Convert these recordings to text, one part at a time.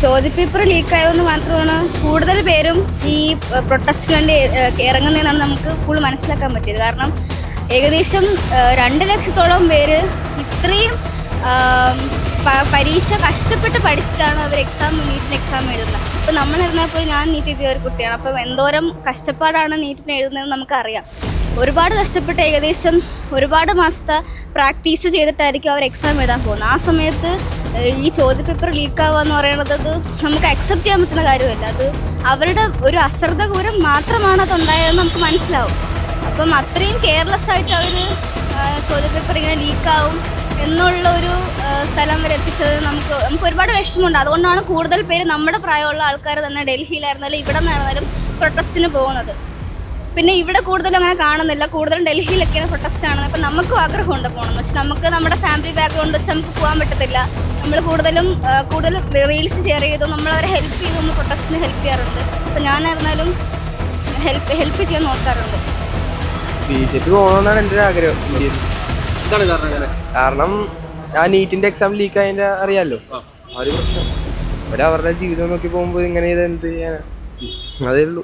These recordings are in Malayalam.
ചോദ്യപേപ്പർ ലീക്കായതുകൊണ്ട് മാത്രമാണ് കൂടുതൽ പേരും ഈ പ്രൊട്ടസ്റ്റിന് വേണ്ടി ഇറങ്ങുന്നതെന്നാണ് നമുക്ക് കൂടുതൽ മനസ്സിലാക്കാൻ പറ്റിയത്. കാരണം ഏകദേശം 2 ലക്ഷത്തോളം പേര് ഇത്രയും പരീക്ഷ കഷ്ടപ്പെട്ട് പഠിച്ചിട്ടാണ് അവർ നീറ്റിന് എക്സാം എഴുതുന്നത്. അപ്പോൾ നമ്മളിരുന്നപ്പോൾ ഞാൻ നീറ്റ് എഴുതിയ ഒരു കുട്ടിയാണ്. അപ്പം എന്തോരം കഷ്ടപ്പാടാണ് നീറ്റിന് എഴുതുന്നതെന്ന് നമുക്കറിയാം. ഒരുപാട് കഷ്ടപ്പെട്ട് ഏകദേശം ഒരുപാട് മാസത്തെ പ്രാക്ടീസ് ചെയ്തിട്ടായിരിക്കും അവർ എക്സാം എഴുതാൻ പോകുന്നത്. ആ സമയത്ത് ഈ ചോദ്യപേപ്പർ ലീക്കാവുക എന്ന് പറയുന്നത് നമുക്ക് അക്സെപ്റ്റ് ചെയ്യാൻ പറ്റുന്ന കാര്യമല്ല. അത് അവരുടെ ഒരു അശ്രദ്ധ കൂരം മാത്രമാണ് അതുണ്ടായതെന്ന് നമുക്ക് മനസ്സിലാവും. അപ്പം അത്രയും കെയർലെസ് ആയിട്ട് അവർ ചോദ്യപേപ്പർ ഇങ്ങനെ ലീക്കാവും എന്നുള്ള ഒരു സ്ഥലം വരെ എത്തിച്ചത് നമുക്ക് ഒരുപാട് വിഷമമുണ്ട്. അതുകൊണ്ടാണ് കൂടുതൽ പേര് നമ്മുടെ പ്രായമുള്ള ആൾക്കാർ തന്നെ ഡൽഹിയിലായിരുന്നാലും ഇവിടെ നിന്നായിരുന്നാലും പ്രൊട്ടസ്റ്റിന് പോകുന്നത്. പിന്നെ ഇവിടെ കൂടുതലും അങ്ങനെ കാണുന്നില്ല, കൂടുതലും ഡൽഹിയിലൊക്കെയാണ് പ്രൊട്ടസ്റ്റ് കാണുന്നത്. അപ്പം നമുക്കും ആഗ്രഹമുണ്ട് പോകണം, പക്ഷെ നമുക്ക് നമ്മുടെ ഫാമിലി ബാക്ക്ഗ്രൗണ്ട് വെച്ച് നമുക്ക് പോകാൻ പറ്റത്തില്ല. നമ്മൾ കൂടുതൽ റീൽസ് ഷെയർ ചെയ്തു, നമ്മളവരെ ഹെൽപ്പ് ചെയ്തു, നമ്മൾ പ്രൊട്ടസ്റ്റിന് ഹെൽപ്പ് ചെയ്യാറുണ്ട്. അപ്പം ഞാനായിരുന്നാലും ഹെൽപ്പ് ചെയ്യാൻ നോക്കാറുണ്ട്. BJP പോകണമെന്നാണ് എൻ്റെ ഒരു ആഗ്രഹം ഇന്ത്യയിൽ. കാരണം ഞാൻ നീറ്റിൻ്റെ എക്സാം ലീക്ക് ആയതിൻ്റെ അറിയാമല്ലോ, ആ ഒരു പ്രശ്നം. അവരവരുടെ ജീവിതം നോക്കി പോകുമ്പോൾ ഇങ്ങനെ എന്ത് ചെയ്യാനാ, അതേ ഉള്ളൂ.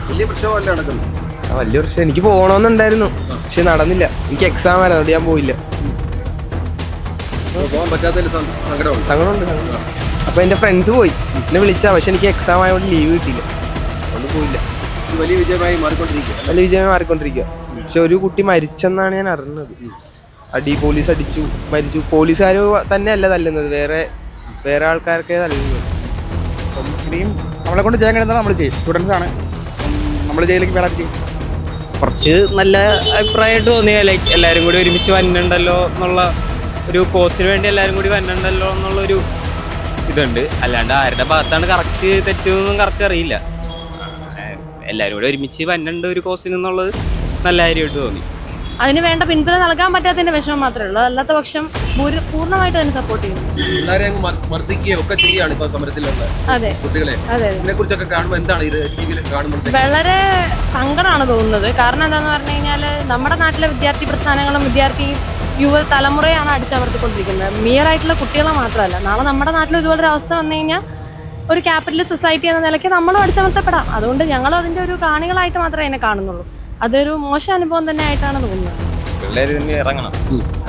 വലിയ പ്രശ്നമല്ല നടക്കുന്നത്. വലിയ പ്രശ്നം. എനിക്ക് പോകണമെന്നുണ്ടായിരുന്നു, പക്ഷെ നടന്നില്ല. എനിക്ക് എക്സാം ആയിരുന്നു, അതുകൊണ്ട് ഞാൻ പോയില്ല. പോകാൻ പറ്റാത്തതിൽ സങ്കടമുണ്ട്. അപ്പോൾ എൻ്റെ ഫ്രണ്ട്സ് പോയി, എന്നെ വിളിച്ചാൽ, പക്ഷെ എനിക്ക് എക്സാം ആയതുകൊണ്ട് ലീവ് കിട്ടിയില്ല, അതുകൊണ്ട് പോയില്ല. വലിയ വിജയമായി മാറിക്കൊണ്ടിരിക്കുക. പക്ഷെ ഒരു കുട്ടി മരിച്ചെന്നാണ് ഞാൻ അറിഞ്ഞത്. പോലീസ് അടിച്ചു, മരിച്ചു. പോലീസുകാർ തന്നെയല്ല തല്ലുന്നത്, വേറെ ആൾക്കാർക്കേ തല്ലുന്നത്. ഇനിയും നമ്മളെ കൊണ്ട് ചെയ്യാൻ കഴിയുന്നത് നമ്മൾ ചെയ്യും. സ്റ്റുഡൻസ് ആണ്, നമ്മൾ ജയിലേക്ക് വേണം ചെയ്യും. കുറച്ച് നല്ല അഭിപ്രായമായിട്ട് തോന്നിയ, ലൈക്ക് എല്ലാവരും കൂടി ഒരുമിച്ച് വന്നിട്ടുണ്ടല്ലോ എന്നുള്ള ഒരു കോസിന് വേണ്ടി എല്ലാവരും കൂടി വന്നിട്ടുണ്ടല്ലോ എന്നുള്ളൊരു ഇതുണ്ട്. അല്ലാണ്ട് ആരുടെ ഭാഗത്താണ് കറക്റ്റ് തെറ്റൊന്നും കറക്റ്റ് അറിയില്ല. എല്ലാവരും കൂടി ഒരുമിച്ച് വന്നിട്ടുണ്ട് ഒരു കോസിന് എന്നുള്ളത് നല്ല കാര്യമായിട്ട് തോന്നി. അതിന് വേണ്ട പിന്തുണ നൽകാൻ പറ്റാത്തതിന്റെ വിഷമം മാത്രമേ ഉള്ളൂ. അല്ലാത്ത പക്ഷം പൂർണ്ണമായിട്ട് അതിനെ സപ്പോർട്ട് ചെയ്യും. വളരെ സങ്കടമാണ് തോന്നുന്നത്. കാരണം എന്താന്ന് പറഞ്ഞു കഴിഞ്ഞാൽ നമ്മുടെ നാട്ടിലെ വിദ്യാർത്ഥി പ്രസ്ഥാനങ്ങളും യുവതലമുറയാണ് അടിച്ചമർത്തിക്കൊണ്ടിരിക്കുന്നത്. മിയറായിട്ടുള്ള കുട്ടികളെ മാത്രമല്ല, നാളെ നമ്മുടെ നാട്ടിൽ ഇതുപോലൊരു അവസ്ഥ വന്നു കഴിഞ്ഞാൽ ഒരു ക്യാപിറ്റലിസ്റ്റ് സൊസൈറ്റി എന്ന നിലയ്ക്ക് നമ്മളും അടിച്ചമർത്തപ്പെടാം. അതുകൊണ്ട് ഞങ്ങളും അതിൻ്റെ ഒരു കാണികളായിട്ട് മാത്രമേ അതിനെ കാണുന്നുള്ളൂ. അതൊരു മോശം അനുഭവം തന്നെ ആയിട്ടാണ് തോന്നുന്നത്. പിള്ളേർ തന്നെ ഇറങ്ങണം,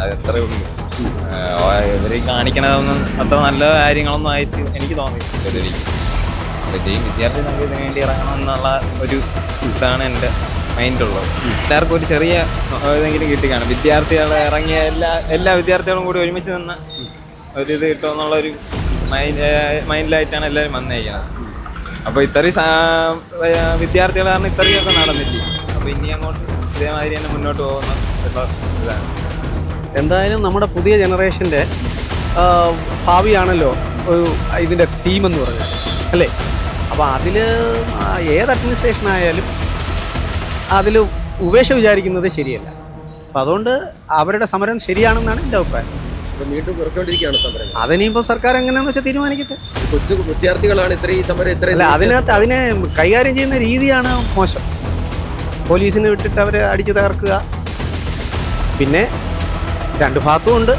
അതെത്രേ ഉള്ളൂ. ഇവർ കാണിക്കണതൊന്നും അത്ര നല്ല കാര്യങ്ങളൊന്നും ആയിട്ട് എനിക്ക് തോന്നിയിട്ടില്ല. വിദ്യാർത്ഥി നമുക്ക് ഇതിനു വേണ്ടി ഇറങ്ങണം എന്നുള്ള ഒരു ഇതാണ് എൻ്റെ മൈൻഡുള്ളത്. എല്ലാവർക്കും ഒരു ചെറിയ ഇതെങ്കിലും കിട്ടിക്കാണും. വിദ്യാർത്ഥികൾ ഇറങ്ങിയ എല്ലാ വിദ്യാർത്ഥികളും കൂടി ഒരുമിച്ച് നിന്ന് ഒരിത് കിട്ടുമെന്നുള്ളൊരു മൈൻഡിലായിട്ടാണ് എല്ലാവരും വന്നേക്കുന്നത്. അപ്പോൾ ഇത്രയും വിദ്യാർത്ഥികൾ കാരണം ഇത്രയൊക്കെ നടന്നില്ലേ. അപ്പോൾ ഇനി അങ്ങോട്ട് ഇതേമാതിരി തന്നെ മുന്നോട്ട് പോകുന്ന ഇതാണ്. എന്തായാലും നമ്മുടെ പുതിയ ജനറേഷൻ്റെ ഭാവിയാണല്ലോ ഇതിൻ്റെ തീമെന്ന് പറഞ്ഞാൽ, അല്ലേ? അപ്പോൾ അതിൽ ഏത് അഡ്മിനിസ്ട്രേഷൻ ആയാലും അതിൽ ഉപേക്ഷ വിചാരിക്കുന്നത് ശരിയല്ല. അപ്പം അതുകൊണ്ട് അവരുടെ സമരം ശരിയാണെന്നാണ് എൻ്റെ അഭിപ്രായം. അതിനിപ്പോൾ സർക്കാർ എങ്ങനെയാണെന്ന് വെച്ചാൽ തീരുമാനിക്കട്ടെ. കൊച്ചു വിദ്യാർത്ഥികളാണ് ഇത്രയും സമരം അതിനകത്ത് അതിനെ കൈകാര്യം ചെയ്യുന്ന രീതിയാണ് മോശം. പോലീസിനെ വിട്ടിട്ട് അവരെ അടിച്ചു തകർക്കുക. പിന്നെ 2 ഭാഗത്തും ഉണ്ട്,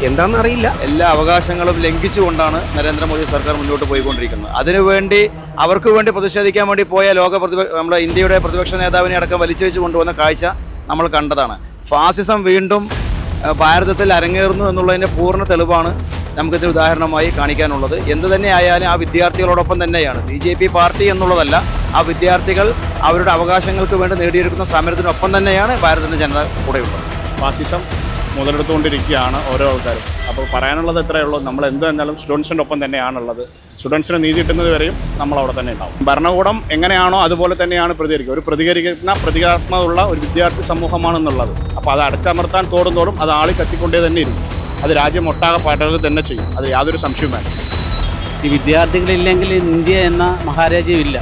എന്താണെന്നറിയില്ല. എല്ലാ അവകാശങ്ങളും ലംഘിച്ചുകൊണ്ടാണ് നരേന്ദ്രമോദി സർക്കാർ മുന്നോട്ട് പോയിക്കൊണ്ടിരിക്കുന്നത്. അതിനുവേണ്ടി അവർക്ക് വേണ്ടി പ്രതിഷേധിക്കാൻ വേണ്ടി പോയ നമ്മുടെ ഇന്ത്യയുടെ പ്രതിപക്ഷ നേതാവിനെ അടക്കം വലിച്ചഴിച്ചു കൊണ്ടുവന്ന കാഴ്ച നമ്മൾ കണ്ടതാണ്. ഫാസിസം വീണ്ടും ഭാരതത്തിൽ അരങ്ങേറുന്നു എന്നുള്ളതിൻ്റെ പൂർണ്ണ തെളിവാണ് നമുക്കിതിന് ഉദാഹരണമായി കാണിക്കാനുള്ളത്. എന്തു തന്നെ ആയാലും ആ വിദ്യാർത്ഥികളോടൊപ്പം തന്നെയാണ്. CJP പാർട്ടി എന്നുള്ളതല്ല, ആ വിദ്യാർത്ഥികൾ അവരുടെ അവകാശങ്ങൾക്ക് വേണ്ടി നേടിയെടുക്കുന്ന സമരത്തിനൊപ്പം തന്നെയാണ് ഭാരതത്തിൻ്റെ ജനത കൂടെയുള്ളത്. ഫാസിസം മുതലെടുത്തുകൊണ്ടിരിക്കുകയാണ് ഓരോ ആൾക്കാരും. അപ്പോൾ പറയാനുള്ളത് ഇത്രയേ ഉള്ളൂ, നമ്മൾ എന്ത് തന്നാലും സ്റ്റുഡൻസിൻ്റെ ഒപ്പം തന്നെയാണുള്ളത്. സ്റ്റുഡൻസിന് നീതി കിട്ടുന്നത് വരെയും നമ്മൾ അവിടെ തന്നെ ഉണ്ടാവും. ഭരണകൂടം എങ്ങനെയാണോ അതുപോലെ തന്നെയാണ് പ്രതികരിക്കുന്ന പ്രതികാത്മകമുള്ള ഒരു വിദ്യാർത്ഥി സമൂഹമാണെന്നുള്ളത്. അപ്പോൾ അത് അടച്ചമർത്താൻ തോറും അത് ആളി കത്തിക്കൊണ്ടേ തന്നെ ഇരിക്കും. അത് രാജ്യം ഒട്ടാകെ പാട്ടുകൾ തന്നെ ചെയ്യും, അത് യാതൊരു സംശയവും വേണ്ട. ഈ വിദ്യാർത്ഥികളില്ലെങ്കിൽ ഇന്ത്യ എന്ന മഹാരാജ്യമില്ല.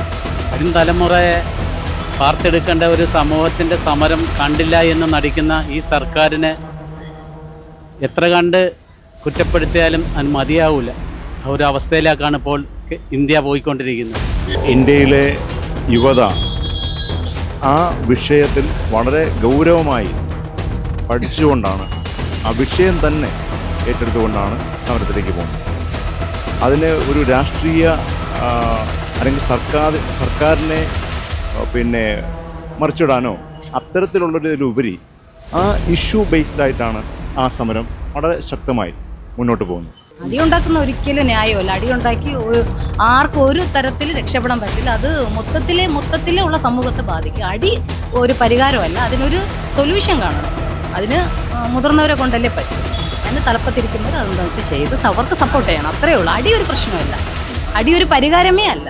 വരും തലമുറയെ വാർത്തെടുക്കേണ്ട ഒരു സമൂഹത്തിൻ്റെ സമരം കണ്ടില്ല എന്ന് നടിക്കുന്ന ഈ സർക്കാരിനെ എത്ര കണ്ട് കുറ്റപ്പെടുത്തിയാലും അത് മതിയാവില്ല. ആ ഒരു അവസ്ഥയിലേക്കാണ് ഇപ്പോൾ ഇന്ത്യ പോയിക്കൊണ്ടിരിക്കുന്നത്. ഇന്ത്യയിലെ യുവത ആ വിഷയത്തിൽ വളരെ ഗൗരവമായി പഠിച്ചുകൊണ്ടാണ്, ആ വിഷയം തന്നെ ഏറ്റെടുത്തുകൊണ്ടാണ് സമരത്തിലേക്ക് പോകുന്നത്. അതിന് ഒരു രാഷ്ട്രീയ അല്ലെങ്കിൽ സർക്കാരിനെ പിന്നെ മറിച്ചിടാനോ അത്തരത്തിലുള്ളതിലുപരി ആ ഇഷ്യൂ ബേസ്ഡ് ആയിട്ടാണ് ആ സമരം വളരെ ശക്തമായി മുന്നോട്ട് പോകുന്നത്. അടിയുണ്ടാക്കുന്ന ഒരിക്കലും ന്യായമല്ല. അടിയുണ്ടാക്കി ആർക്കും ഒരു തരത്തിൽ രക്ഷപ്പെടാൻ പറ്റില്ല. അത് മൊത്തത്തിലെ ഉള്ള സമൂഹത്തെ ബാധിക്കും. അടി ഒരു പരിഹാരമല്ല, അതിനൊരു സൊല്യൂഷൻ കാണണം. അതിന് മുതിർന്നവരെ കൊണ്ടല്ലേ പറ്റും. അതിന് തലപ്പത്തിരിക്കുന്നവർ അതെന്താ വെച്ചാൽ ചെയ്ത് അവർക്ക് സപ്പോർട്ട് ചെയ്യണം, അത്രയേ ഉള്ളൂ. അടി ഒരു പ്രശ്നമല്ല, അടി ഒരു പരിഹാരമേ അല്ല.